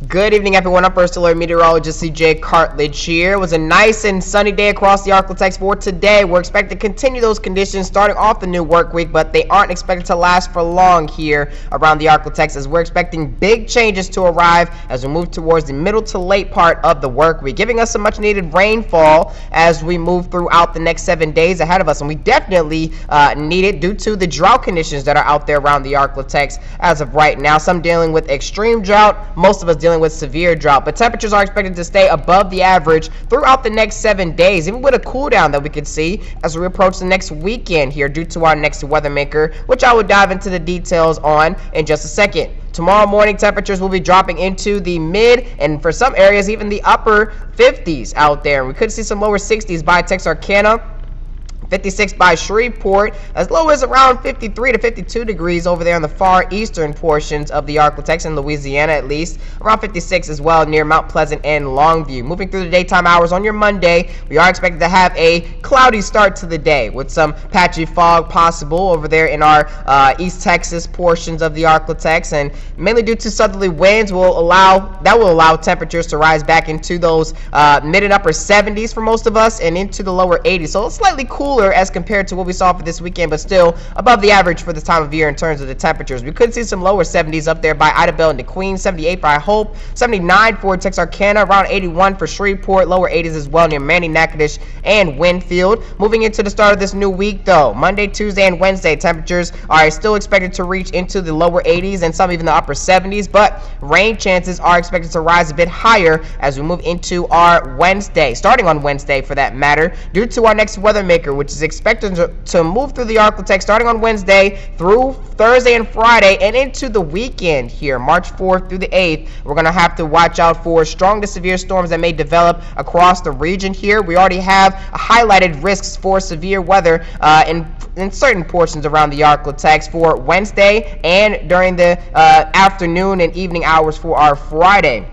Good evening, everyone. I'm First Alert Meteorologist CJ Cartledge here. It was a nice and sunny day across the Arklatex for today. We're expected to continue those conditions starting off the new work week, but they aren't expected to last for long here around the Arklatex, as we're expecting big changes to arrive as we move towards the middle to late part of the work week, giving us some much needed rainfall as we move throughout the next 7 days ahead of us. And we definitely need it due to the drought conditions that are out there around the Arklatex as of right now. Some dealing with extreme drought, most of us dealing with severe drought, but temperatures are expected to stay above the average throughout the next 7 days, even with a cool down that we could see as we approach the next weekend here due to our next weather maker, which I will dive into the details on in just a second. Tomorrow morning, temperatures will be dropping into the mid and for some areas even the upper 50s out there. We could see some lower 60s by Texarkana, 56 by Shreveport, as low as around 53 to 52 degrees over there in the far eastern portions of the Arklatex in Louisiana, at least around 56 as well near Mount Pleasant and Longview. Moving through the daytime hours on your Monday, we are expected to have a cloudy start to the day with some patchy fog possible over there in our East Texas portions of the Arklatex, and mainly due to southerly winds will allow temperatures to rise back into those mid and upper 70s for most of us and into the lower 80s. So it's slightly cooler as compared to what we saw for this weekend, but still above the average for this time of year in terms of the temperatures. We could see some lower 70s up there by Idabel and DeQueen, 78 by Hope, 79 for Texarkana, around 81 for Shreveport, lower 80s as well near Manning, Natchitoches, and Winfield. Moving into the start of this new week, though, Monday, Tuesday, and Wednesday, temperatures are still expected to reach into the lower 80s and some even the upper 70s, but rain chances are expected to rise a bit higher as we move into our Wednesday, starting on Wednesday for that matter, due to our next weather maker, which is expected to move through the Arklatex starting on Wednesday through Thursday and Friday and into the weekend here, March 4th through the 8th. We're going to have to watch out for strong to severe storms that may develop across the region here. We already have highlighted risks for severe weather in certain portions around the Arklatex for Wednesday and during the afternoon and evening hours for our Friday.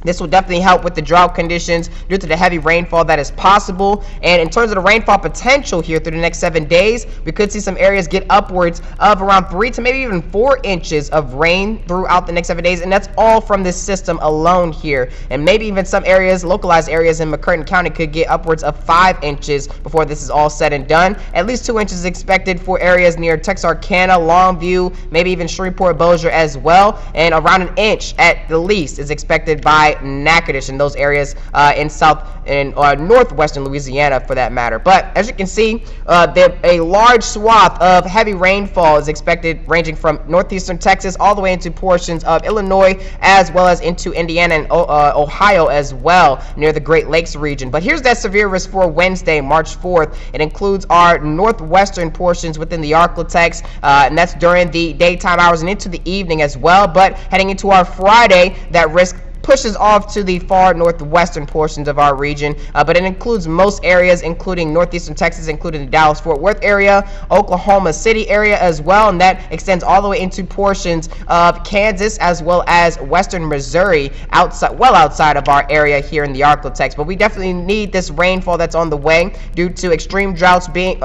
This will definitely help with the drought conditions due to the heavy rainfall that is possible. And in terms of the rainfall potential here through the next 7 days, we could see some areas get upwards of around 3 to maybe even 4 inches of rain throughout the next 7 days. And that's all from this system alone here. And maybe even some areas, localized areas in McCurtain County, could get upwards of 5 inches before this is all said and done. At least 2 inches expected for areas near Texarkana, Longview, maybe even Shreveport, Bossier as well. And around an inch at the least is expected by Natchitoches in those areas in south and northwestern Louisiana for that matter. But as you can see, a large swath of heavy rainfall is expected ranging from northeastern Texas all the way into portions of Illinois as well as into Indiana and Ohio as well near the Great Lakes region. But here's that severe risk for Wednesday, March 4th. It includes our northwestern portions within the Arklatex, and that's during the daytime hours and into the evening as well. But heading into our Friday, that risk pushes off to the far northwestern portions of our region, but it includes most areas, including northeastern Texas, including the Dallas-Fort Worth area, Oklahoma City area as well, and that extends all the way into portions of Kansas as well as western Missouri, outside of our area here in the Arklatex. But we definitely need this rainfall that's on the way due to extreme drought being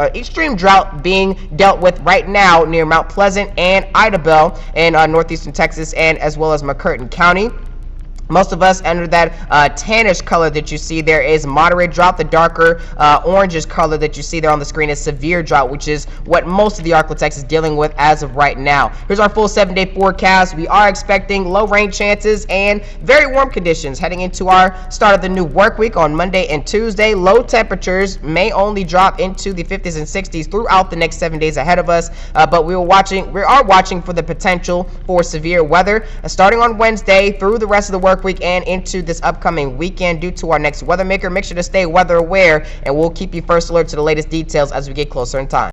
dealt with right now near Mount Pleasant and Idabel in northeastern Texas and as well as McCurtain County. Most of us under that tannish color that you see there is moderate drought. The darker orangish color that you see there on the screen is severe drought, which is what most of the Arklatex is dealing with as of right now. Here's our full 7-day forecast. We are expecting low rain chances and very warm conditions heading into our start of the new work week on Monday and Tuesday. Low temperatures may only drop into the 50s and 60s throughout the next 7 days ahead of us, but we are watching for the potential for severe weather starting on Wednesday through the rest of the work week and into this upcoming weekend due to our next weather maker. Make sure to stay weather aware, and we'll keep you first alert to the latest details as we get closer in time.